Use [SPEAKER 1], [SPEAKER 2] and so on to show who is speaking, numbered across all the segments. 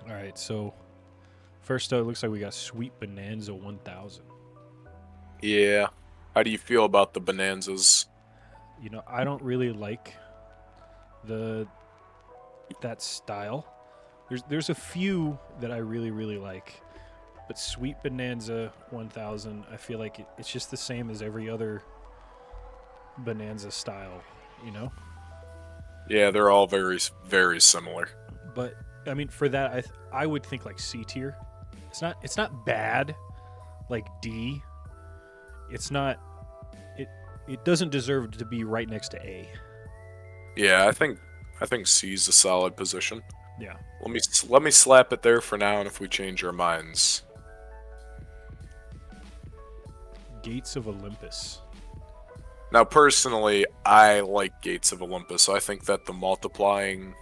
[SPEAKER 1] All right, so first up, it looks like we got Sweet Bonanza 1000.
[SPEAKER 2] Yeah. How do you feel about the Bonanzas?
[SPEAKER 1] I don't really like the that style. There's a few that I really like, but Sweet Bonanza 1000, I feel like it's just the same as every other Bonanza style, you know.
[SPEAKER 2] Yeah, they're all very similar.
[SPEAKER 1] But I mean, for that, I would think like C tier. It's not bad, like D. It's not it it doesn't deserve to be right next to A.
[SPEAKER 2] Yeah, I think C's a solid position.
[SPEAKER 1] Yeah.
[SPEAKER 2] Let me slap it there for now, and if we change our minds,
[SPEAKER 1] Gates of Olympus.
[SPEAKER 2] now personally, I like Gates of Olympus. So I think that the multipliers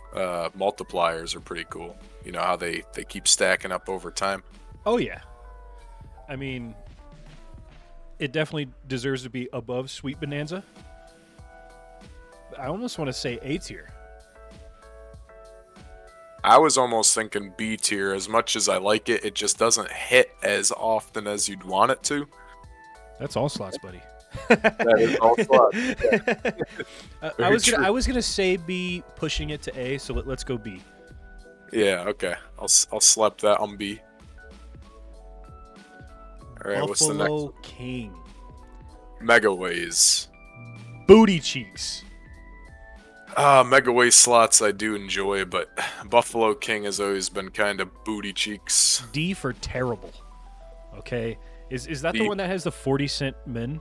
[SPEAKER 2] are pretty cool. You know how they keep stacking up over time.
[SPEAKER 1] Oh yeah. I mean, it definitely deserves to be above Sweet Bonanza. I almost want to say A tier.
[SPEAKER 2] I was almost thinking B tier. As much as I like it, it just doesn't hit as often as you'd want it to.
[SPEAKER 1] That's all slots, buddy.
[SPEAKER 2] That is all slots. Yeah,
[SPEAKER 1] I
[SPEAKER 2] very
[SPEAKER 1] was gonna
[SPEAKER 2] true.
[SPEAKER 1] I was gonna say B, pushing it to A. So let's go B.
[SPEAKER 2] Yeah, okay. I'll slap that on B. All right, what's the next
[SPEAKER 1] Buffalo
[SPEAKER 2] one?
[SPEAKER 1] King.
[SPEAKER 2] Mega Ways.
[SPEAKER 1] Booty cheeks.
[SPEAKER 2] Mega Way slots I do enjoy, but Buffalo King has always been kind of booty cheeks.
[SPEAKER 1] D for terrible. Okay. Is that the
[SPEAKER 2] The
[SPEAKER 1] one that has the 40-cent men?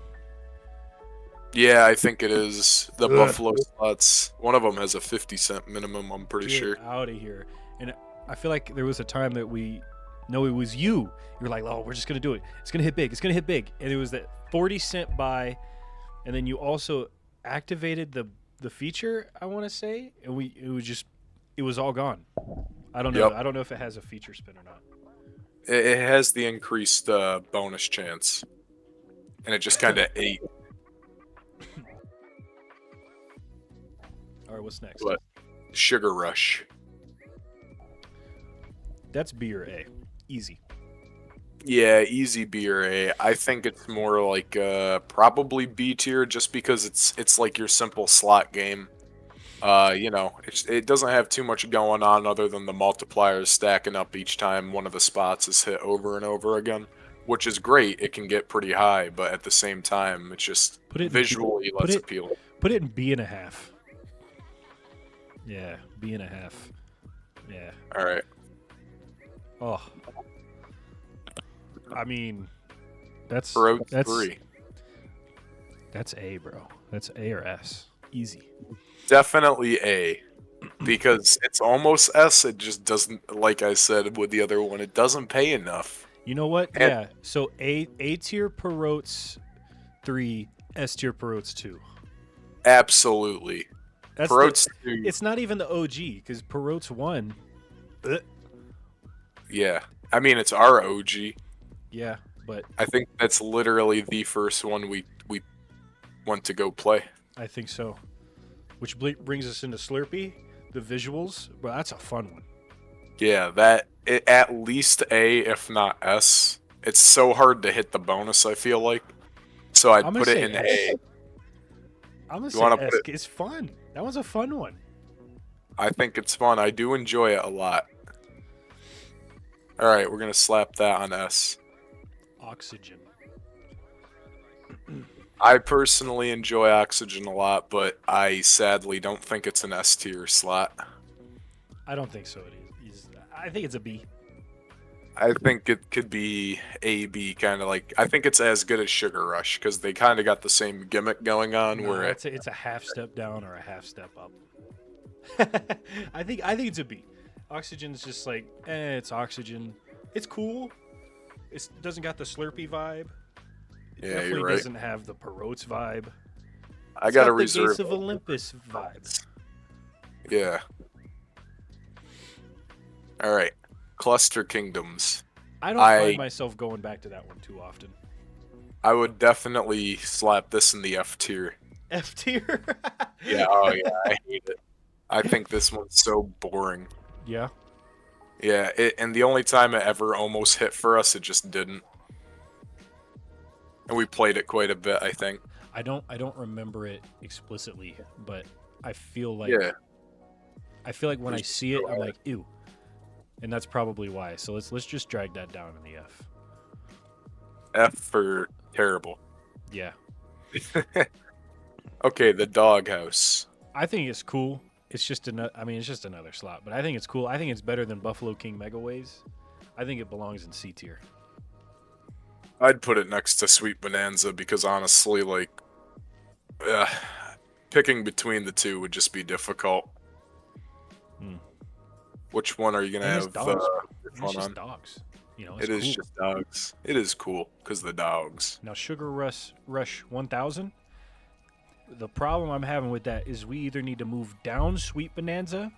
[SPEAKER 2] Yeah, I think it is the
[SPEAKER 1] Ugh.
[SPEAKER 2] Buffalo slots. One of them has a 50-cent minimum. I'm pretty
[SPEAKER 1] Get
[SPEAKER 2] sure.
[SPEAKER 1] out of here. And I feel like there was a time that we no, it was you. You were like, oh, we're just gonna do it. It's gonna hit big. It's gonna hit big. And it was that 40-cent buy, and then you also activated the feature. I want to say, and it was all gone. I don't know.
[SPEAKER 2] Yep,
[SPEAKER 1] I don't know if it has a feature spin or not.
[SPEAKER 2] it has the increased bonus chance, and it just kind of ate.
[SPEAKER 1] All right, what's next?
[SPEAKER 2] But Sugar Rush.
[SPEAKER 1] That's B or A. Easy.
[SPEAKER 2] Yeah, easy B or A. I think it's more like probably B tier, just because it's like your simple slot game. It doesn't have too much going on other than the multipliers stacking up each time one of the spots is hit over and over again, which is great. It can get pretty high, but at the same time, it's just
[SPEAKER 1] Put it in B,
[SPEAKER 2] visually
[SPEAKER 1] put
[SPEAKER 2] less
[SPEAKER 1] it
[SPEAKER 2] appealing.
[SPEAKER 1] put it in B and a half. Yeah, B and a half. Yeah.
[SPEAKER 2] All right.
[SPEAKER 1] Oh, I mean, that's
[SPEAKER 2] Pro
[SPEAKER 1] that's
[SPEAKER 2] 3.
[SPEAKER 1] that's A, bro. That's A or S. Easy.
[SPEAKER 2] Definitely A. Because it's almost S, it just doesn't, like I said with the other one, it doesn't pay enough.
[SPEAKER 1] You know what?
[SPEAKER 2] And
[SPEAKER 1] Yeah. So A tier Perotes 3, S tier Perotes 2.
[SPEAKER 2] absolutely.
[SPEAKER 1] That's the.
[SPEAKER 2] Perotes 2,
[SPEAKER 1] It's not even the OG because Perotes 1.
[SPEAKER 2] yeah. I mean, it's our OG.
[SPEAKER 1] Yeah, but
[SPEAKER 2] I think that's literally the first one we went to go play.
[SPEAKER 1] I think so. Which brings us into Slurpee, the visuals. But that's a fun one.
[SPEAKER 2] Yeah, at least A, if not S. It's so hard to hit the bonus, I feel like. So
[SPEAKER 1] I'm
[SPEAKER 2] I'd
[SPEAKER 1] gonna
[SPEAKER 2] put it
[SPEAKER 1] say
[SPEAKER 2] in
[SPEAKER 1] S.
[SPEAKER 2] A.
[SPEAKER 1] I'm gonna
[SPEAKER 2] You
[SPEAKER 1] say
[SPEAKER 2] want to put
[SPEAKER 1] S.
[SPEAKER 2] it?
[SPEAKER 1] It's fun. That was a fun one.
[SPEAKER 2] I think it's fun. I do enjoy it a lot. All right, we're gonna slap that on S.
[SPEAKER 1] Oxygen.
[SPEAKER 2] I personally enjoy Oxygen a lot, but I sadly don't think it's an S tier slot.
[SPEAKER 1] I don't think so. I think it's a B.
[SPEAKER 2] I think it could be A B, kind of like. I think it's as good as Sugar Rush because they kind of got the same gimmick going on.
[SPEAKER 1] Nah,
[SPEAKER 2] Where it,
[SPEAKER 1] it's a half step down or a half step up. I think it's a B. Oxygen's just like, it's oxygen. It's cool. It doesn't got the Slurpee vibe. It
[SPEAKER 2] yeah, you're
[SPEAKER 1] definitely
[SPEAKER 2] right.
[SPEAKER 1] doesn't have the Perotes vibe.
[SPEAKER 2] I
[SPEAKER 1] It's
[SPEAKER 2] gotta
[SPEAKER 1] got the
[SPEAKER 2] reserve.
[SPEAKER 1] Gates of Olympus vibe.
[SPEAKER 2] Yeah. All right. Cluster Kingdoms.
[SPEAKER 1] I don't find
[SPEAKER 2] I
[SPEAKER 1] myself going back to that one too often.
[SPEAKER 2] I would definitely slap this in the F tier.
[SPEAKER 1] F tier.
[SPEAKER 2] Yeah. Oh yeah. I hate it. I think this one's so boring.
[SPEAKER 1] Yeah.
[SPEAKER 2] Yeah, and the only time it ever almost hit for us, it just didn't. And we played it quite a bit, I think.
[SPEAKER 1] I don't remember it explicitly, but I feel like
[SPEAKER 2] Yeah.
[SPEAKER 1] I feel like
[SPEAKER 2] It
[SPEAKER 1] when
[SPEAKER 2] was
[SPEAKER 1] I
[SPEAKER 2] just
[SPEAKER 1] see it,
[SPEAKER 2] so
[SPEAKER 1] I'm
[SPEAKER 2] hard.
[SPEAKER 1] like, ew, and that's probably why. So let's just drag that down in the F.
[SPEAKER 2] F for terrible.
[SPEAKER 1] Yeah,
[SPEAKER 2] Okay, the doghouse.
[SPEAKER 1] I think it's cool. It's just another. I mean, it's just another slot, but I think it's cool. I think it's better than Buffalo King Megaways. I think it belongs in C tier.
[SPEAKER 2] I'd put it next to Sweet Bonanza because honestly, like, uh, picking between the two would just be difficult.
[SPEAKER 1] Hmm.
[SPEAKER 2] Which one are you gonna
[SPEAKER 1] And it's
[SPEAKER 2] have
[SPEAKER 1] dogs, bro.
[SPEAKER 2] this
[SPEAKER 1] And it's
[SPEAKER 2] one
[SPEAKER 1] just
[SPEAKER 2] on?
[SPEAKER 1] dogs. It's
[SPEAKER 2] It is
[SPEAKER 1] cool.
[SPEAKER 2] just dogs. It is cool because the dogs.
[SPEAKER 1] Now, Sugar Rush 1000. The problem I'm having with that is we either need to move down Sweet Bonanza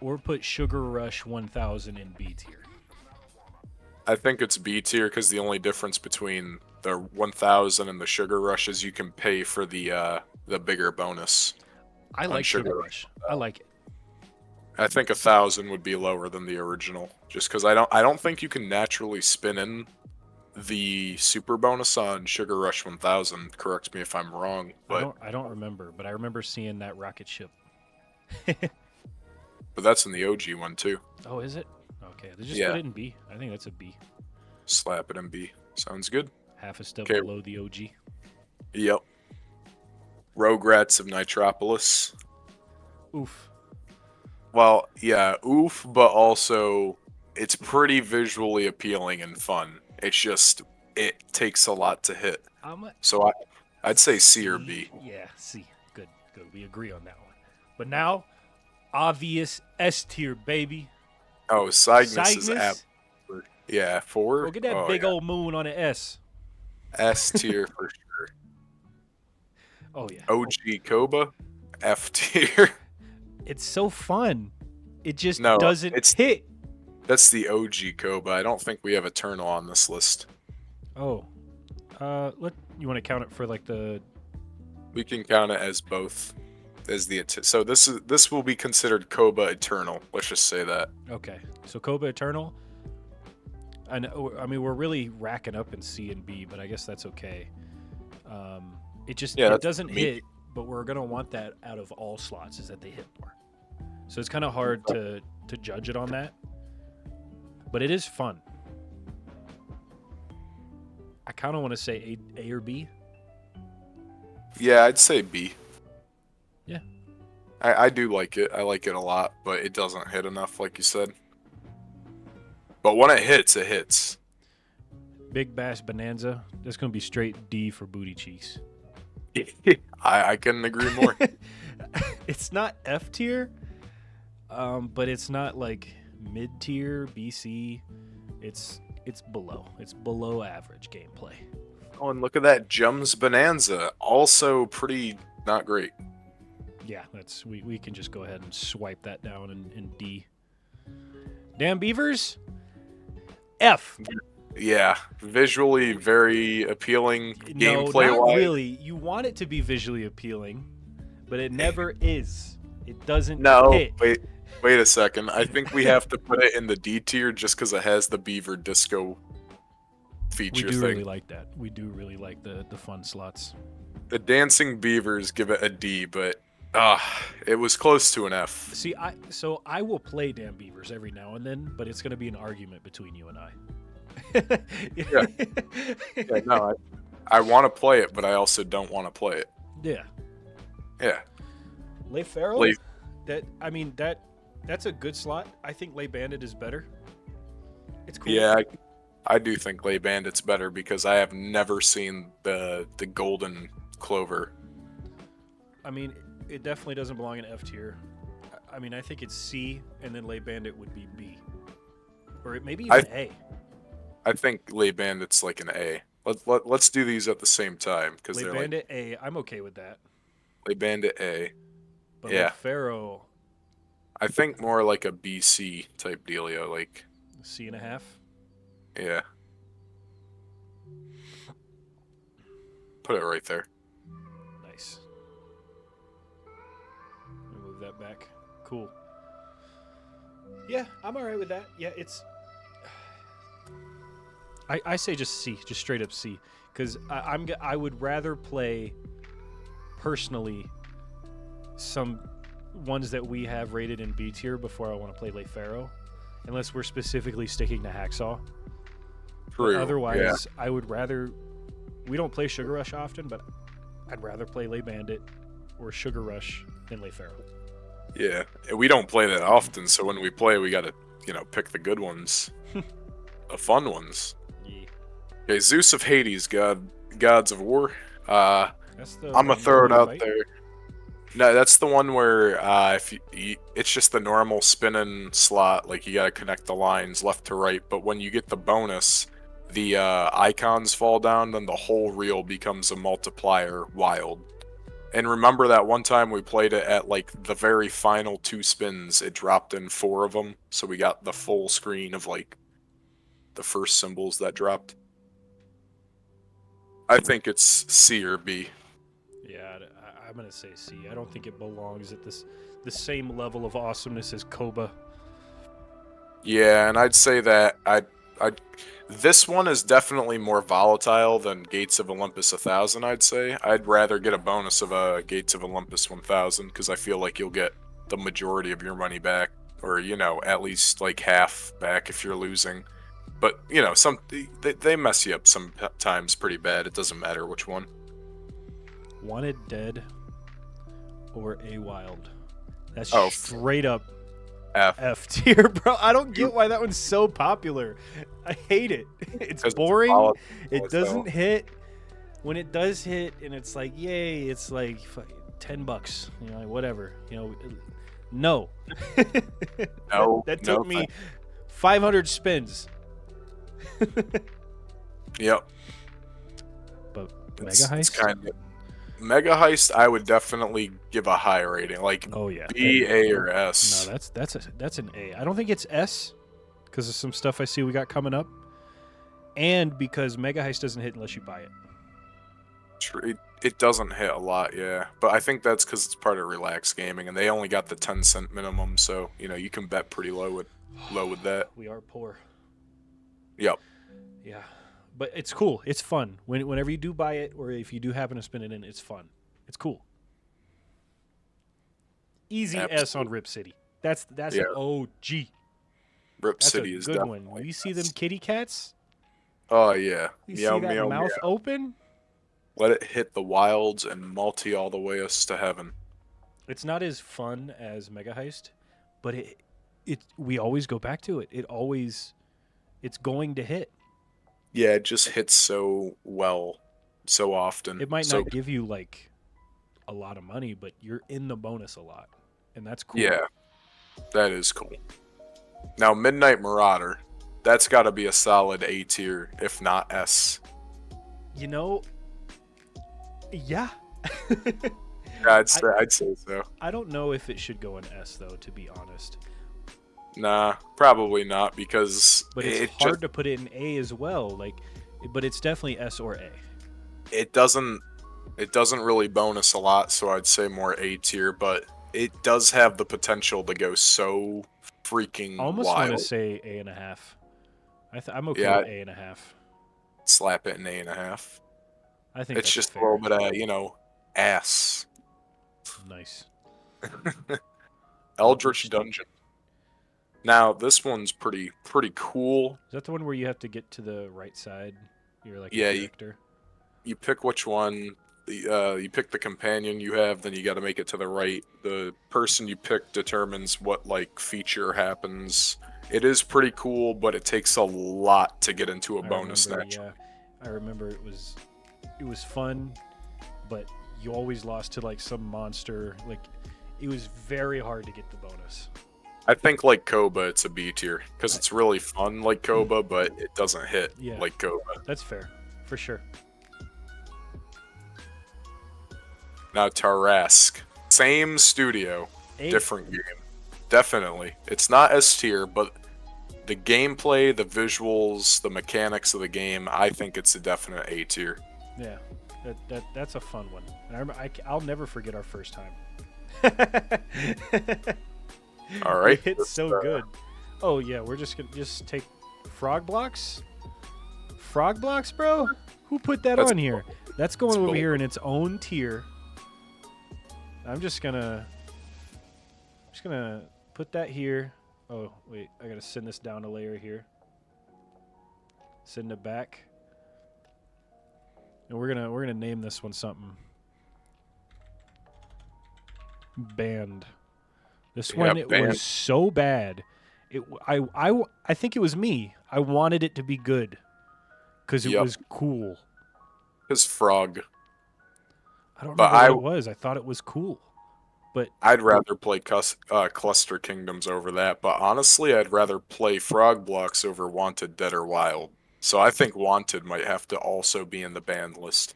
[SPEAKER 1] or put Sugar Rush 1000 in B tier.
[SPEAKER 2] I think it's B tier because the only difference between the 1000 and the Sugar Rush is you can pay for the bigger bonus
[SPEAKER 1] I
[SPEAKER 2] on
[SPEAKER 1] like
[SPEAKER 2] Sugar
[SPEAKER 1] Sugar
[SPEAKER 2] Rush.
[SPEAKER 1] Rush. I like it.
[SPEAKER 2] I think 1000 would be lower than the original, just because I don't think you can naturally spin in the super bonus on Sugar Rush 1000. Correct me if I'm wrong, but
[SPEAKER 1] I don't remember, but I remember seeing that rocket ship.
[SPEAKER 2] that's in the OG one too.
[SPEAKER 1] Oh, is it? Okay, they just put
[SPEAKER 2] Yeah,
[SPEAKER 1] it in B. I think that's a B.
[SPEAKER 2] slap it in B. Sounds good.
[SPEAKER 1] Half a step
[SPEAKER 2] Okay.
[SPEAKER 1] below the OG.
[SPEAKER 2] Yep. Rugrats of Nitropolis.
[SPEAKER 1] Oof.
[SPEAKER 2] Well, yeah, oof, but also it's pretty visually appealing and fun. It's just it takes a lot to hit.
[SPEAKER 1] I'm a
[SPEAKER 2] So I'd say C or
[SPEAKER 1] C.
[SPEAKER 2] B.
[SPEAKER 1] Yeah, C. Good, good. We agree on that one. But now, obvious S tier, baby.
[SPEAKER 2] Oh, Cygnus is
[SPEAKER 1] Cygnus.
[SPEAKER 2] yeah,
[SPEAKER 1] Go
[SPEAKER 2] 4.
[SPEAKER 1] get that
[SPEAKER 2] Oh
[SPEAKER 1] big
[SPEAKER 2] yeah,
[SPEAKER 1] old moon on an S.
[SPEAKER 2] S tier for sure.
[SPEAKER 1] Oh yeah.
[SPEAKER 2] OG Koba, F tier.
[SPEAKER 1] It's so fun. It just
[SPEAKER 2] No,
[SPEAKER 1] doesn't
[SPEAKER 2] it's
[SPEAKER 1] hit.
[SPEAKER 2] that's the OG Koba. I don't think we have Eternal on this list.
[SPEAKER 1] Oh. Let you want to count it for like the
[SPEAKER 2] We can count it as both as so this will be considered Koba Eternal. Let's just say that.
[SPEAKER 1] okay. So Koba Eternal. I know. I mean, we're really racking up in C and B, but I guess that's okay.
[SPEAKER 2] Yeah,
[SPEAKER 1] It
[SPEAKER 2] that's
[SPEAKER 1] doesn't
[SPEAKER 2] me.
[SPEAKER 1] hit, but we're gonna want that out of all slots is that they hit more. So it's kind of hard to judge it on that, but it is fun. I kind of want to say A or B.
[SPEAKER 2] Yeah, I'd say B.
[SPEAKER 1] Yeah.
[SPEAKER 2] I do like it. I like it a lot, but it doesn't hit enough, like you said. But when it hits, it hits.
[SPEAKER 1] Big Bass Bonanza. That's gonna be straight D for booty cheeks.
[SPEAKER 2] I couldn't agree more.
[SPEAKER 1] It's not F tier, but it's not like mid tier BC. It's below. It's below average gameplay.
[SPEAKER 2] Oh, and look at that Jums Bonanza. Also pretty not great.
[SPEAKER 1] Yeah, we can just go ahead and swipe that down in D. Damn Beavers. F.
[SPEAKER 2] Yeah, visually very appealing.
[SPEAKER 1] No,
[SPEAKER 2] Gameplay
[SPEAKER 1] not
[SPEAKER 2] wise,
[SPEAKER 1] really. You want it to be visually appealing, but it never is. It doesn't
[SPEAKER 2] no.
[SPEAKER 1] hit.
[SPEAKER 2] Wait a second. I think we have to put it in the D tier just because it has the Beaver Disco
[SPEAKER 1] We
[SPEAKER 2] feature
[SPEAKER 1] do
[SPEAKER 2] thing.
[SPEAKER 1] really like that. We do really like the fun slots.
[SPEAKER 2] The Dancing Beavers give it a D, but it was close to an F.
[SPEAKER 1] See, I will play Damn Beavers every now and then, but it's going to be an argument between you and I.
[SPEAKER 2] Yeah. Yeah, no, I want to play it, but I also don't want to play it.
[SPEAKER 1] Yeah.
[SPEAKER 2] Yeah.
[SPEAKER 1] Lay Pharaoh.
[SPEAKER 2] Lay-
[SPEAKER 1] That's a good slot. I think Lay Bandit is better. It's cool.
[SPEAKER 2] Yeah, I do think Lay Bandit's better because I have never seen the golden clover.
[SPEAKER 1] I mean, it definitely doesn't belong in F tier. I mean, I think it's C, and then Lay Bandit would be B, or maybe even A.
[SPEAKER 2] I think Lay Bandit's like an A. Let's do these at the same time because
[SPEAKER 1] Lay
[SPEAKER 2] they're
[SPEAKER 1] Bandit A. I'm okay with that.
[SPEAKER 2] like Lay Bandit A.
[SPEAKER 1] But
[SPEAKER 2] Yeah.
[SPEAKER 1] Lay Pharaoh
[SPEAKER 2] I think more like a BC type dealio. Like,
[SPEAKER 1] C.5.
[SPEAKER 2] yeah. Put it right there.
[SPEAKER 1] Nice. Let me move that back. Cool. Yeah, I'm all right with that. Yeah, it's. I say just C, just straight up C, because I would rather play personally some ones that we have rated in B tier before I want to play Lefaro, unless we're specifically sticking to Hacksaw. But
[SPEAKER 2] True. Yeah.
[SPEAKER 1] otherwise, I would rather. We don't play Sugar Rush often, but I'd rather play Lay Bandit or Sugar Rush than Lefaro.
[SPEAKER 2] Yeah. And we don't play that often, so when we play, we gotta, pick the good ones, the fun ones.
[SPEAKER 1] Yeah.
[SPEAKER 2] Okay, Zeus of Hades, gods of war.
[SPEAKER 1] That's the
[SPEAKER 2] I'm gonna
[SPEAKER 1] one
[SPEAKER 2] throw
[SPEAKER 1] where
[SPEAKER 2] it
[SPEAKER 1] you
[SPEAKER 2] out
[SPEAKER 1] fight?
[SPEAKER 2] there. No, that's the one where if it's just the normal spinning slot, like you gotta connect the lines left to right. But when you get the bonus, the icons fall down, then the whole reel becomes a multiplier wild. And remember that one time we played it at like the very final 2 spins, it dropped in 4 of them, so we got the full screen of like the first symbols that dropped. I think it's C or B.
[SPEAKER 1] Yeah, I'm gonna say C. I don't think it belongs at the same level of awesomeness as Koba.
[SPEAKER 2] Yeah, and I'd say that I this one is definitely more volatile than Gates of Olympus 1000, I'd say. I'd rather get a bonus of a Gates of Olympus 1000 because I feel like you'll get the majority of your money back, or at least like half back if you're losing. But some they mess you up sometimes pretty bad. It doesn't matter which one.
[SPEAKER 1] Wanted Dead or A Wild. That's
[SPEAKER 2] Oh,
[SPEAKER 1] straight up
[SPEAKER 2] F.
[SPEAKER 1] F tier, bro. I don't get why that one's so popular. I hate it. It's
[SPEAKER 2] 'Cause
[SPEAKER 1] boring.
[SPEAKER 2] volatile
[SPEAKER 1] It
[SPEAKER 2] as hell.
[SPEAKER 1] doesn't hit. When it does hit, and it's like, yay! It's like $10. Like whatever. No.
[SPEAKER 2] No,
[SPEAKER 1] that
[SPEAKER 2] no
[SPEAKER 1] took me 500 spins.
[SPEAKER 2] Yep.
[SPEAKER 1] But
[SPEAKER 2] It's
[SPEAKER 1] Mega Heist.
[SPEAKER 2] kind of Mega Heist. I would definitely give a high rating, like
[SPEAKER 1] Oh yeah.
[SPEAKER 2] B, A, or S.
[SPEAKER 1] No, that's an A. I don't think it's S because of some stuff I see we got coming up, and because Mega Heist doesn't hit unless you buy it.
[SPEAKER 2] It doesn't hit a lot, yeah. But I think that's because it's part of Relax Gaming, and they only got the 10-cent minimum, so you can bet pretty low with that.
[SPEAKER 1] We are poor.
[SPEAKER 2] Yep.
[SPEAKER 1] Yeah, but it's cool. It's fun. Whenever you do buy it, or if you do happen to spin it in, it's fun. It's cool. Easy S on Rip City. That's
[SPEAKER 2] Yeah.
[SPEAKER 1] an OG.
[SPEAKER 2] Rip
[SPEAKER 1] That's
[SPEAKER 2] City
[SPEAKER 1] a
[SPEAKER 2] is
[SPEAKER 1] good
[SPEAKER 2] definitely.
[SPEAKER 1] one. You see them kitty cats?
[SPEAKER 2] Oh yeah.
[SPEAKER 1] You
[SPEAKER 2] Meow
[SPEAKER 1] see that
[SPEAKER 2] meow
[SPEAKER 1] mouth
[SPEAKER 2] meow.
[SPEAKER 1] open?
[SPEAKER 2] Let it hit the wilds and multi all the way us to heaven.
[SPEAKER 1] It's not as fun as Mega Heist, but we always go back to it. It's going to hit.
[SPEAKER 2] Yeah, it just hits so well, so often.
[SPEAKER 1] It might
[SPEAKER 2] so,
[SPEAKER 1] not give you like a lot of money, but you're in the bonus a lot, and that's cool.
[SPEAKER 2] Yeah, that is cool. Now Midnight Marauder, that's got to be a solid A tier, if not S.
[SPEAKER 1] Yeah.
[SPEAKER 2] I'd say so.
[SPEAKER 1] I don't know if it should go in S though, to be honest.
[SPEAKER 2] Nah, probably not because
[SPEAKER 1] But it's hard to put it in A as well. But it's definitely S or A.
[SPEAKER 2] it doesn't really bonus a lot, so I'd say more A tier, but it does have the potential to go so freaking
[SPEAKER 1] I almost
[SPEAKER 2] wild.
[SPEAKER 1] want to say A and a half. I'm okay
[SPEAKER 2] Yeah.
[SPEAKER 1] with A and a half.
[SPEAKER 2] Slap it in A.5.
[SPEAKER 1] I think
[SPEAKER 2] It's
[SPEAKER 1] that's
[SPEAKER 2] just
[SPEAKER 1] fair.
[SPEAKER 2] a little bit of, ass.
[SPEAKER 1] Nice.
[SPEAKER 2] Eldritch Dungeon. Now, this one's pretty cool.
[SPEAKER 1] Is that the one where you have to get to the right side? You're like
[SPEAKER 2] Yeah,
[SPEAKER 1] a character.
[SPEAKER 2] You pick which one. You pick the companion you have, then you got to make it to the right. The person you pick determines what feature happens. It is pretty cool, but it takes a lot to get into a bonus match.
[SPEAKER 1] Yeah, I remember it was fun, but you always lost to some monster. It was very hard to get the bonus.
[SPEAKER 2] I think like Koba, it's a B tier because it's really fun like Koba, but it doesn't hit like Koba.
[SPEAKER 1] That's fair, for sure.
[SPEAKER 2] Now Tarrasque, same studio, different game. Definitely, it's not S tier, but the gameplay, the visuals, the mechanics of the game, I think it's a definite A tier.
[SPEAKER 1] Yeah, that's a fun one. I'll never forget our first time.
[SPEAKER 2] All
[SPEAKER 1] It
[SPEAKER 2] right.
[SPEAKER 1] hits so good. Oh yeah, we're just gonna just take frog blocks. Frog blocks, bro. Who put that
[SPEAKER 2] That's
[SPEAKER 1] on here? That's going
[SPEAKER 2] that's
[SPEAKER 1] over
[SPEAKER 2] bold.
[SPEAKER 1] here in its own tier. I'm just gonna put that here. Oh wait, I gotta send this down a layer here. Send it back. And we're gonna name this one something. Banned. This
[SPEAKER 2] Yeah,
[SPEAKER 1] one it
[SPEAKER 2] banned.
[SPEAKER 1] was so bad. I think it was me. I wanted it to be good because it
[SPEAKER 2] Yep.
[SPEAKER 1] was cool.
[SPEAKER 2] His frog.
[SPEAKER 1] I don't
[SPEAKER 2] But
[SPEAKER 1] remember what it was. I thought it was cool, but
[SPEAKER 2] I'd rather play Cluster Kingdoms over that. But honestly, I'd rather play Frog Blocks over Wanted Dead or Wild. So I think Wanted might have to also be in the banned list.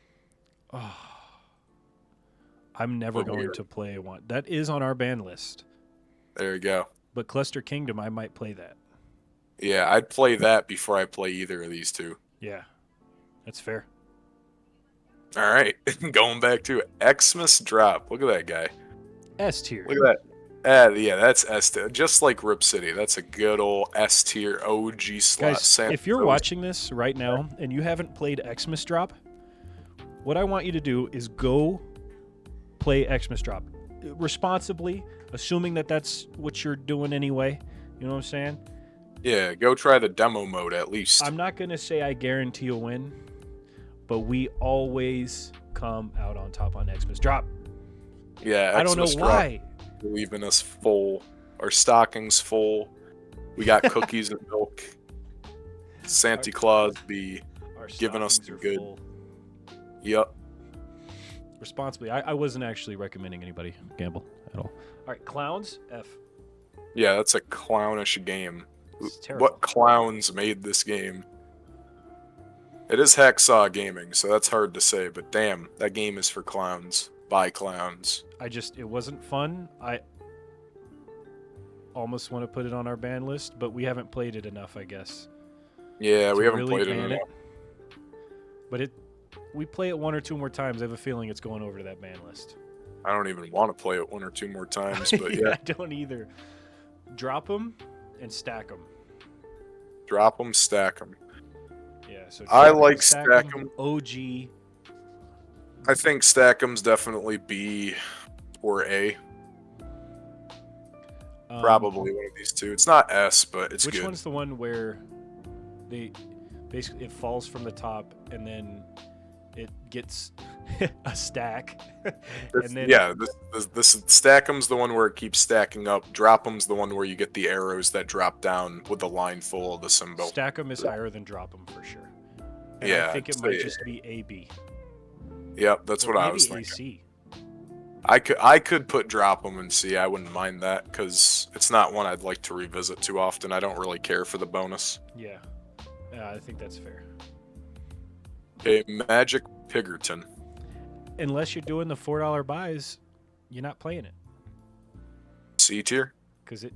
[SPEAKER 1] I'm never
[SPEAKER 2] But
[SPEAKER 1] going
[SPEAKER 2] weird.
[SPEAKER 1] to play one. That is on our ban list.
[SPEAKER 2] There you go.
[SPEAKER 1] But Cluster Kingdom, I might play that.
[SPEAKER 2] Yeah, I'd play that before I play either of these two.
[SPEAKER 1] Yeah, that's fair.
[SPEAKER 2] All right, going back to Xmas Drop. Look at that guy.
[SPEAKER 1] S tier.
[SPEAKER 2] Look at that. Yeah, that's S tier. Just like Rip City. That's a good old S tier OG slot.
[SPEAKER 1] Guys,
[SPEAKER 2] Sam
[SPEAKER 1] if you're
[SPEAKER 2] Rose.
[SPEAKER 1] watching this right now and you haven't played Xmas Drop, what I want you to do is go play Xmas Drop responsibly, assuming that that's what you're doing anyway. You know what I'm saying?
[SPEAKER 2] Yeah, go try the demo mode at least.
[SPEAKER 1] I'm not going to say I guarantee a win, but we always come out on top on Xmas Drop.
[SPEAKER 2] Yeah,
[SPEAKER 1] I don't know
[SPEAKER 2] Xmas Drop.
[SPEAKER 1] why.
[SPEAKER 2] Leaving us full. Our stockings full. We got cookies and milk. Santa Claus be
[SPEAKER 1] Our
[SPEAKER 2] giving us
[SPEAKER 1] stockings
[SPEAKER 2] the
[SPEAKER 1] are
[SPEAKER 2] good.
[SPEAKER 1] full.
[SPEAKER 2] Yep.
[SPEAKER 1] Responsibly. I wasn't actually recommending anybody gamble at all. All right, clowns, F.
[SPEAKER 2] Yeah, that's a clownish game.
[SPEAKER 1] It's terrible.
[SPEAKER 2] What clowns made this game? It is Hacksaw Gaming, so that's hard to say, but damn, that game is for clowns. By clowns.
[SPEAKER 1] It wasn't fun. I almost want to put it on our ban list, but we haven't played it enough, I guess.
[SPEAKER 2] Yeah, we
[SPEAKER 1] to
[SPEAKER 2] haven't
[SPEAKER 1] really
[SPEAKER 2] played it
[SPEAKER 1] ban
[SPEAKER 2] enough.
[SPEAKER 1] But we play it one or two more times. I have a feeling it's going over to that ban list.
[SPEAKER 2] I don't even want to play it one or two more times, but yeah.
[SPEAKER 1] I don't either. Drop them and stack them.
[SPEAKER 2] Drop them, stack them.
[SPEAKER 1] Yeah, so
[SPEAKER 2] I
[SPEAKER 1] drop 'em,
[SPEAKER 2] like
[SPEAKER 1] stack
[SPEAKER 2] stack
[SPEAKER 1] 'em, OG.
[SPEAKER 2] I think Stack'em's definitely B or A. Probably one of these two. It's not S, but it's
[SPEAKER 1] Which
[SPEAKER 2] good.
[SPEAKER 1] one's the one where they basically it falls from the top and then it gets a stack, and then
[SPEAKER 2] This Stack'em's the one where it keeps stacking up. Drop'em's the one where you get the arrows that drop down with the line full of the symbol.
[SPEAKER 1] stack 'em is higher than drop 'em for sure. And
[SPEAKER 2] Yeah,
[SPEAKER 1] I think it
[SPEAKER 2] I'd
[SPEAKER 1] might
[SPEAKER 2] say-
[SPEAKER 1] just be AB.
[SPEAKER 2] Yep, that's
[SPEAKER 1] Or
[SPEAKER 2] what I
[SPEAKER 1] maybe
[SPEAKER 2] was thinking.
[SPEAKER 1] AC.
[SPEAKER 2] I could put Drop'em and C. I wouldn't mind that because it's not one I'd like to revisit too often. I don't really care for the bonus.
[SPEAKER 1] Yeah, I think that's fair.
[SPEAKER 2] Okay, Magic Pigerton.
[SPEAKER 1] Unless you're doing the $4 buys, you're not playing it
[SPEAKER 2] C tier.
[SPEAKER 1] because it.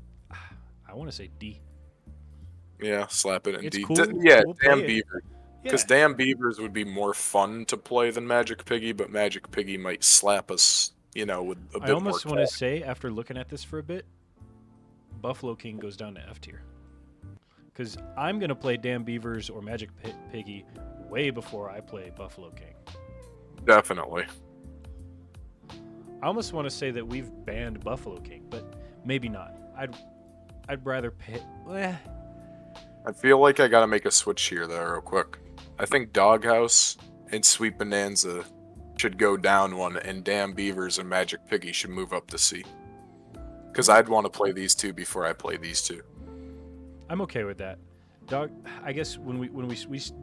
[SPEAKER 1] I want to say D.
[SPEAKER 2] Yeah, slap it in
[SPEAKER 1] It's
[SPEAKER 2] D.
[SPEAKER 1] cool.
[SPEAKER 2] Yeah,
[SPEAKER 1] We'll
[SPEAKER 2] damn
[SPEAKER 1] play it.
[SPEAKER 2] Beaver.
[SPEAKER 1] Yeah.
[SPEAKER 2] Because Damn Beavers would be more fun to play than Magic Piggy, but Magic Piggy might slap us, with a bit
[SPEAKER 1] I almost
[SPEAKER 2] more
[SPEAKER 1] want to
[SPEAKER 2] cash.
[SPEAKER 1] say after looking at this for a bit, Buffalo King goes down to F tier. Because I'm gonna play Damn Beavers or Magic Piggy way before I play Buffalo King.
[SPEAKER 2] Definitely.
[SPEAKER 1] I almost want to say that we've banned Buffalo King, but maybe not. I'd rather pay.
[SPEAKER 2] I feel like I gotta make a switch here, though, real quick. I think Doghouse and Sweet Bonanza should go down one, and Damn Beavers and Magic Piggy should move up to C. Because I'd want to play these two before I play these two.
[SPEAKER 1] I'm okay with that. I guess when we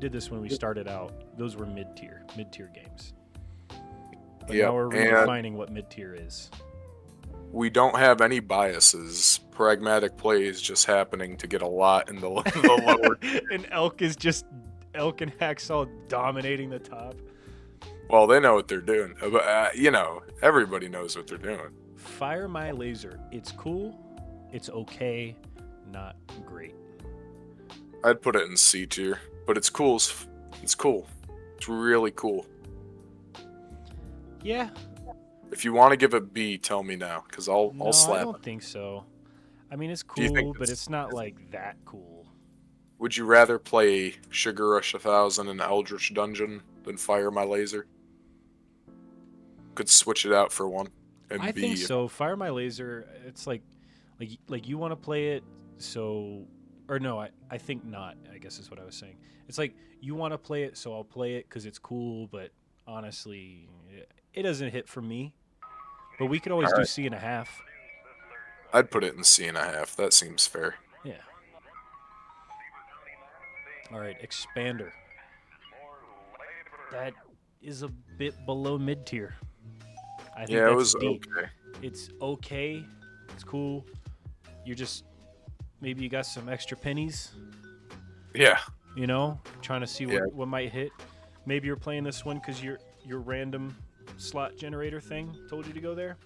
[SPEAKER 1] did this when we started out, those were mid tier games. But
[SPEAKER 2] Yep,
[SPEAKER 1] now we're
[SPEAKER 2] and-
[SPEAKER 1] redefining what mid tier is.
[SPEAKER 2] We don't have any biases. Pragmatic play is just happening to get a lot in the lower.
[SPEAKER 1] And Elk and Hacksaw dominating the top.
[SPEAKER 2] Well, they know what they're doing. But, everybody knows what they're doing.
[SPEAKER 1] Fire My Laser. It's cool. It's okay. Not great.
[SPEAKER 2] I'd put it in C tier, but it's cool. It's cool. It's really cool.
[SPEAKER 1] Yeah.
[SPEAKER 2] If you want to give it B, tell me now, because I'll
[SPEAKER 1] No, I
[SPEAKER 2] slap
[SPEAKER 1] don't
[SPEAKER 2] it.
[SPEAKER 1] think so. I mean, it's
[SPEAKER 2] Do you think
[SPEAKER 1] cool, but it's not like that cool.
[SPEAKER 2] Would you rather play Sugar Rush 1000 in Eldritch Dungeon than Fire My Laser? Could switch it out for one. And
[SPEAKER 1] I think
[SPEAKER 2] B,
[SPEAKER 1] so. Fire My Laser, it's like you want to play it, so or no, I think not. I guess is what I was saying. It's like you want to play it, so I'll play it because it's cool. But honestly, it doesn't hit for me. But we could always do
[SPEAKER 2] alright,
[SPEAKER 1] C.5.
[SPEAKER 2] I'd put it in C.5. That seems fair.
[SPEAKER 1] Yeah. All right, Expander. That is a bit below mid tier. I think
[SPEAKER 2] Yeah, it
[SPEAKER 1] that's
[SPEAKER 2] was
[SPEAKER 1] D.
[SPEAKER 2] okay.
[SPEAKER 1] It's okay. It's cool. You're just maybe you got some extra pennies,
[SPEAKER 2] Yeah,
[SPEAKER 1] trying to see
[SPEAKER 2] yeah,
[SPEAKER 1] what might hit. Maybe you're playing this one because your random slot generator thing told you to go there.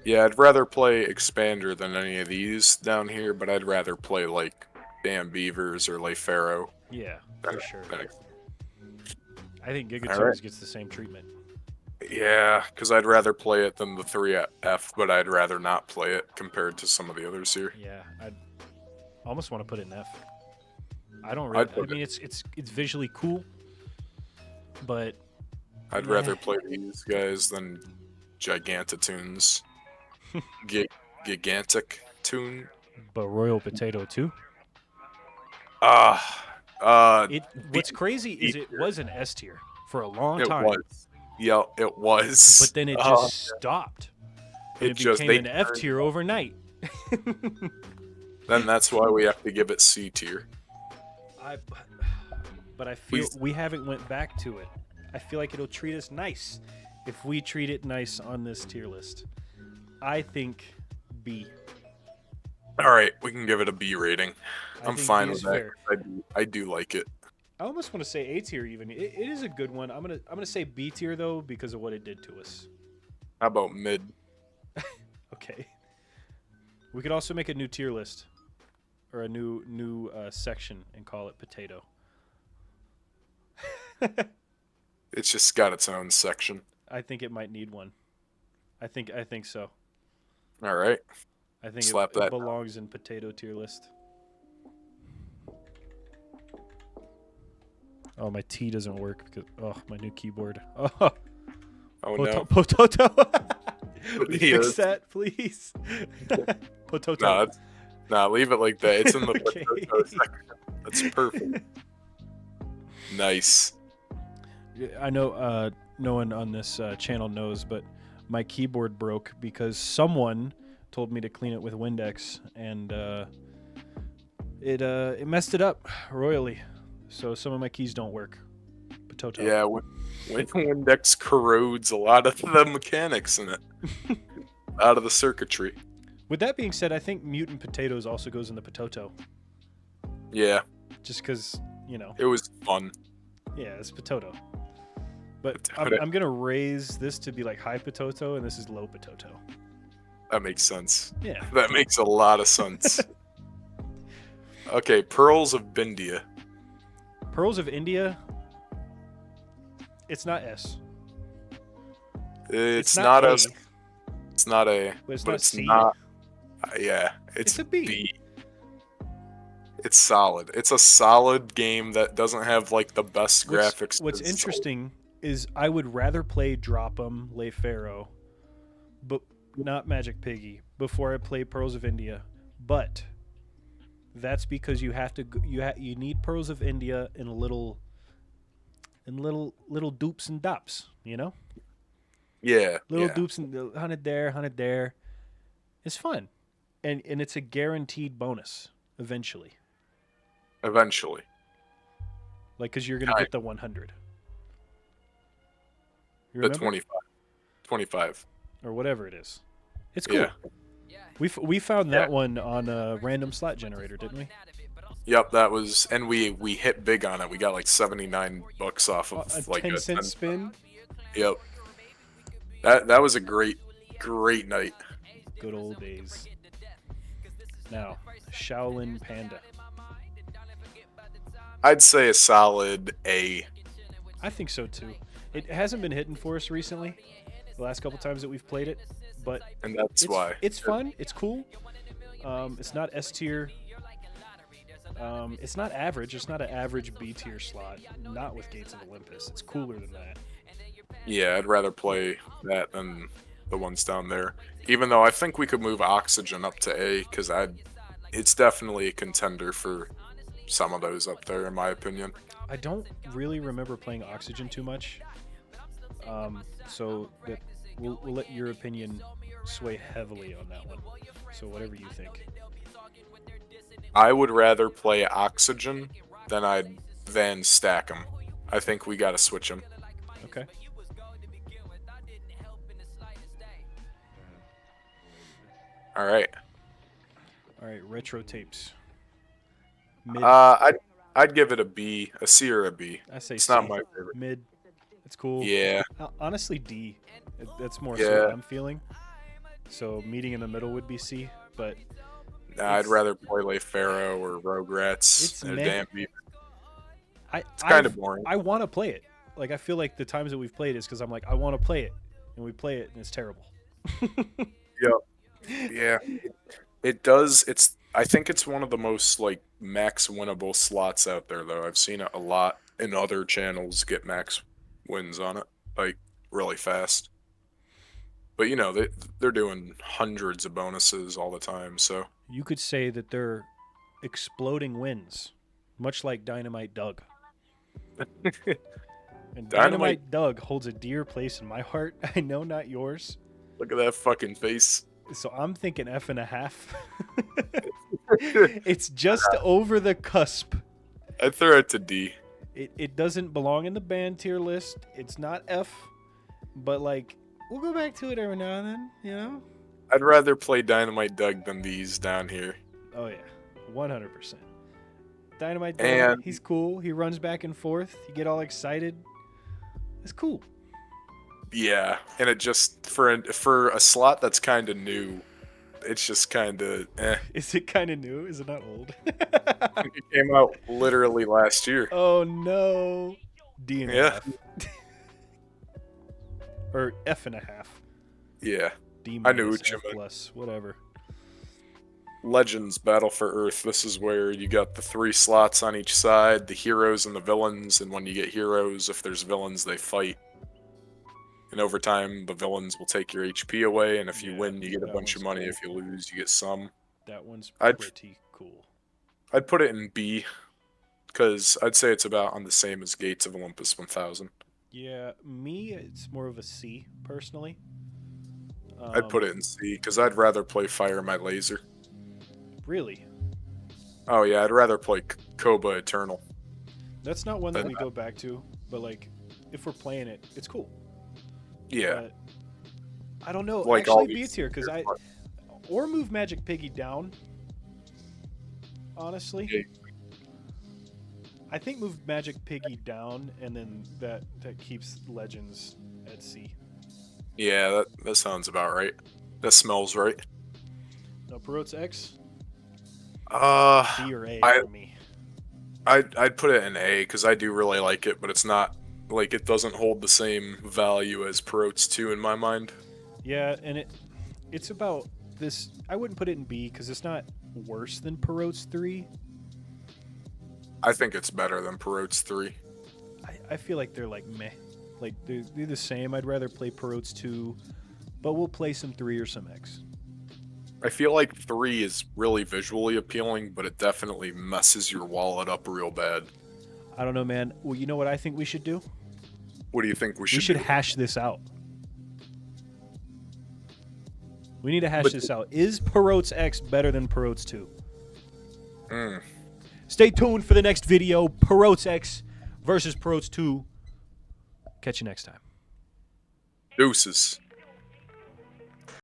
[SPEAKER 2] yeah. I'd rather play Expander than any of these down here, but I'd rather play like Damn Beavers or Lefaro.
[SPEAKER 1] Yeah,
[SPEAKER 2] Than,
[SPEAKER 1] for sure.
[SPEAKER 2] than,
[SPEAKER 1] I think
[SPEAKER 2] all right.
[SPEAKER 1] Gigatools gets the same treatment.
[SPEAKER 2] Yeah, because I'd rather play it than the 3F, but I'd rather not play it compared to some of the others here.
[SPEAKER 1] Yeah, I almost want to put it in F. I don't really.
[SPEAKER 2] I'd
[SPEAKER 1] I
[SPEAKER 2] put
[SPEAKER 1] mean, it's visually cool, but
[SPEAKER 2] I'd
[SPEAKER 1] meh.
[SPEAKER 2] rather play these guys than Gigantatoons. Gigantic Toon.
[SPEAKER 1] But Royal Potato too.
[SPEAKER 2] Uh, uh,
[SPEAKER 1] What's crazy is it
[SPEAKER 2] tier.
[SPEAKER 1] was an S tier for a long
[SPEAKER 2] It
[SPEAKER 1] time,
[SPEAKER 2] was. Yeah, it was.
[SPEAKER 1] but then it just stopped, and it
[SPEAKER 2] just
[SPEAKER 1] became
[SPEAKER 2] they
[SPEAKER 1] an F tier overnight.
[SPEAKER 2] Then that's why we have to give it C tier.
[SPEAKER 1] But I feel we haven't went back to it. I feel like it'll treat us nice if we treat it nice on this tier list. I think B.
[SPEAKER 2] All right, we can give it a B rating. I'm
[SPEAKER 1] think
[SPEAKER 2] fine
[SPEAKER 1] B
[SPEAKER 2] with
[SPEAKER 1] is
[SPEAKER 2] that.
[SPEAKER 1] fair.
[SPEAKER 2] I do like it.
[SPEAKER 1] I almost want to say A tier even. It is a good one. I'm gonna say B tier though because of what it did to us.
[SPEAKER 2] How about mid?
[SPEAKER 1] Okay. We could also make a new tier list or a new section and call it potato.
[SPEAKER 2] It's just got its own section.
[SPEAKER 1] I think it might need one. I think so.
[SPEAKER 2] All right.
[SPEAKER 1] I think
[SPEAKER 2] Slap
[SPEAKER 1] it
[SPEAKER 2] that.
[SPEAKER 1] belongs in potato tier list. Oh, my T doesn't work because my new keyboard. Oh,
[SPEAKER 2] Oh no.
[SPEAKER 1] potato. Will you
[SPEAKER 2] Yeah,
[SPEAKER 1] fix that, please? Potato.
[SPEAKER 2] No, nah, leave it like that. It's in the
[SPEAKER 1] Okay.
[SPEAKER 2] potato section. That's perfect. Nice.
[SPEAKER 1] I know no one on this channel knows, but my keyboard broke because someone told me to clean it with Windex, and it messed it up royally. So some of my keys don't work. Potato.
[SPEAKER 2] Yeah, when Windex corrodes a lot of the mechanics in it, out of the circuitry.
[SPEAKER 1] With that being said, I think Mutant Potatoes also goes in the potato,
[SPEAKER 2] Yeah,
[SPEAKER 1] just because
[SPEAKER 2] it was fun.
[SPEAKER 1] yeah, it's potato. But
[SPEAKER 2] Potato.
[SPEAKER 1] I'm gonna raise this to be like high potato, and this is low potato.
[SPEAKER 2] That makes sense.
[SPEAKER 1] Yeah.
[SPEAKER 2] That makes a lot of sense. Okay, Pearls of Bindia.
[SPEAKER 1] Pearls of India. It's not S.
[SPEAKER 2] It's
[SPEAKER 1] not
[SPEAKER 2] not
[SPEAKER 1] A,
[SPEAKER 2] a. It's not a.
[SPEAKER 1] but it's
[SPEAKER 2] but
[SPEAKER 1] not
[SPEAKER 2] it's
[SPEAKER 1] C.
[SPEAKER 2] not. Yeah,
[SPEAKER 1] It's a B.
[SPEAKER 2] It's solid. It's a solid game that doesn't have like the best graphics.
[SPEAKER 1] What's
[SPEAKER 2] It's
[SPEAKER 1] interesting is I would rather play Drop 'em, Lefaro, but not Magic Piggy before I play Pearls of India. But that's because you have to you need Pearls of India in little dupes and dops,
[SPEAKER 2] Yeah.
[SPEAKER 1] little
[SPEAKER 2] Yeah.
[SPEAKER 1] dupes and 100 there, 100 there. It's fun, and it's a guaranteed bonus eventually,
[SPEAKER 2] Eventually.
[SPEAKER 1] like because you're gonna
[SPEAKER 2] Right.
[SPEAKER 1] get the 100. You
[SPEAKER 2] The
[SPEAKER 1] remember?
[SPEAKER 2] 25. 25.
[SPEAKER 1] Or whatever it is. It's cool.
[SPEAKER 2] Yeah.
[SPEAKER 1] We found that
[SPEAKER 2] Yeah.
[SPEAKER 1] one on a random slot generator, didn't we?
[SPEAKER 2] Yep, that was, and we hit big on it. We got like $79 off of
[SPEAKER 1] A
[SPEAKER 2] like
[SPEAKER 1] 10-cent spin.
[SPEAKER 2] Yep. That was a great night.
[SPEAKER 1] Good old days. Now, Shaolin Panda.
[SPEAKER 2] I'd say a solid A.
[SPEAKER 1] I think so too. It hasn't been hitting for us recently, the last couple times that we've played it, but
[SPEAKER 2] And that's why.
[SPEAKER 1] it's fun. It's cool. It's not S tier. It's not average. It's not an average B tier slot. Not with Gates of Olympus. It's cooler than that.
[SPEAKER 2] Yeah, I'd rather play that than the ones down there. Even though I think we could move Oxygen up to A, because it's definitely a contender for some of those up there, in my opinion.
[SPEAKER 1] I don't really remember playing Oxygen too much. So that we'll let your opinion sway heavily on that one. So whatever you think.
[SPEAKER 2] I would rather play Oxygen than stack him. I think we gotta switch him.
[SPEAKER 1] Okay.
[SPEAKER 2] All right.
[SPEAKER 1] All right. Retro tapes. Mid.
[SPEAKER 2] I'd give it a B, a C or a B.
[SPEAKER 1] I say
[SPEAKER 2] It's
[SPEAKER 1] C.
[SPEAKER 2] not my favorite.
[SPEAKER 1] Mid. It's cool.
[SPEAKER 2] Yeah.
[SPEAKER 1] Honestly, D. That's more so
[SPEAKER 2] Yeah.
[SPEAKER 1] what I'm feeling. So meeting in the middle would be C, but
[SPEAKER 2] Nah, I'd
[SPEAKER 1] It's-
[SPEAKER 2] rather play Pharaoh or
[SPEAKER 1] It's
[SPEAKER 2] Rugrats than a
[SPEAKER 1] meh.
[SPEAKER 2] damn B.
[SPEAKER 1] it's
[SPEAKER 2] kind of boring.
[SPEAKER 1] I want to play it. Like I feel like the times that we've played is because I'm like I want to play it, and we play it and it's terrible.
[SPEAKER 2] Yeah. It does. I think it's one of the most like max winnable slots out there, though. I've seen it a lot in other channels get max wins on it, like really fast. But they're doing hundreds of bonuses all the time, so
[SPEAKER 1] You could say that they're exploding wins, much like Dynamite Doug. And Dynamite Doug holds a dear place in my heart. I know, not yours.
[SPEAKER 2] look at that fucking face.
[SPEAKER 1] So I'm thinking F and a half. It's just over the cusp.
[SPEAKER 2] I throw it to D.
[SPEAKER 1] It doesn't belong in the band tier list. It's not F, but like we'll go back to it every now and then, you know?
[SPEAKER 2] I'd rather play Dynamite Doug than these down here.
[SPEAKER 1] Oh yeah, 100%. Dynamite Doug,
[SPEAKER 2] And-
[SPEAKER 1] he's cool. He runs back and forth. You get all excited. It's cool.
[SPEAKER 2] Yeah, and it just for a slot that's kind of new, it's just kind of eh.
[SPEAKER 1] Is it kind of new? Is it not old?
[SPEAKER 2] It came out literally last year.
[SPEAKER 1] Oh no. D and a
[SPEAKER 2] Yeah.
[SPEAKER 1] half. Or F and a half.
[SPEAKER 2] Yeah.
[SPEAKER 1] D
[SPEAKER 2] I knew
[SPEAKER 1] minus,
[SPEAKER 2] what you
[SPEAKER 1] F
[SPEAKER 2] meant.
[SPEAKER 1] plus, whatever.
[SPEAKER 2] Legends Battle for Earth. This is where you got the 3 slots on each side, the heroes and the villains, and when you get heroes, if there's villains, they fight. And over time, the villains will take your HP away, and if you
[SPEAKER 1] Yeah,
[SPEAKER 2] win, you get a
[SPEAKER 1] that
[SPEAKER 2] bunch of
[SPEAKER 1] one's
[SPEAKER 2] money.
[SPEAKER 1] cool.
[SPEAKER 2] If you lose, you get some.
[SPEAKER 1] That one's
[SPEAKER 2] I'd-
[SPEAKER 1] pretty cool.
[SPEAKER 2] I'd put it in B, because I'd say it's about on the same as Gates of Olympus 1000.
[SPEAKER 1] Yeah, me, it's more of a C, personally.
[SPEAKER 2] I'd put it in C, because I'd rather play Fire My Laser.
[SPEAKER 1] Really?
[SPEAKER 2] Oh yeah, I'd rather play Koba Eternal.
[SPEAKER 1] That's not one that
[SPEAKER 2] Then-
[SPEAKER 1] we go back to, but like, if we're playing it, it's cool.
[SPEAKER 2] Yeah.
[SPEAKER 1] But I don't know.
[SPEAKER 2] Like all
[SPEAKER 1] Actually, B
[SPEAKER 2] these
[SPEAKER 1] tier because
[SPEAKER 2] tiers,
[SPEAKER 1] or move Magic Piggy down. Honestly,
[SPEAKER 2] Yeah.
[SPEAKER 1] I think move Magic Piggy down, and then that keeps Legends at C.
[SPEAKER 2] Yeah, that sounds about right. That smells right.
[SPEAKER 1] No, Perotes X,
[SPEAKER 2] Uh,
[SPEAKER 1] B or A
[SPEAKER 2] I-
[SPEAKER 1] for me.
[SPEAKER 2] I'd put it in A because I do really like it, but it's not like it doesn't hold the same value as Perotes 2 in my mind.
[SPEAKER 1] Yeah, and it's about this. I wouldn't put it in B because it's not worse than Perotes 3.
[SPEAKER 2] I think it's better than Perotes 3.
[SPEAKER 1] I feel like they're like meh. Like they're the same. I'd rather play Perotes 2, but we'll play some 3 or some X.
[SPEAKER 2] I feel like 3 is really visually appealing, but it definitely messes your wallet up real bad.
[SPEAKER 1] I don't know, man. Well, you know what I think we should do?
[SPEAKER 2] What do you think we
[SPEAKER 1] We
[SPEAKER 2] should
[SPEAKER 1] should
[SPEAKER 2] do?
[SPEAKER 1] hash this out. We need to hash
[SPEAKER 2] But-
[SPEAKER 1] this out. Is Perotes X better than Perotes 2?
[SPEAKER 2] Mm.
[SPEAKER 1] Stay tuned for the next video. Perotes X versus Perotes 2. Catch you next time.
[SPEAKER 2] Deuces.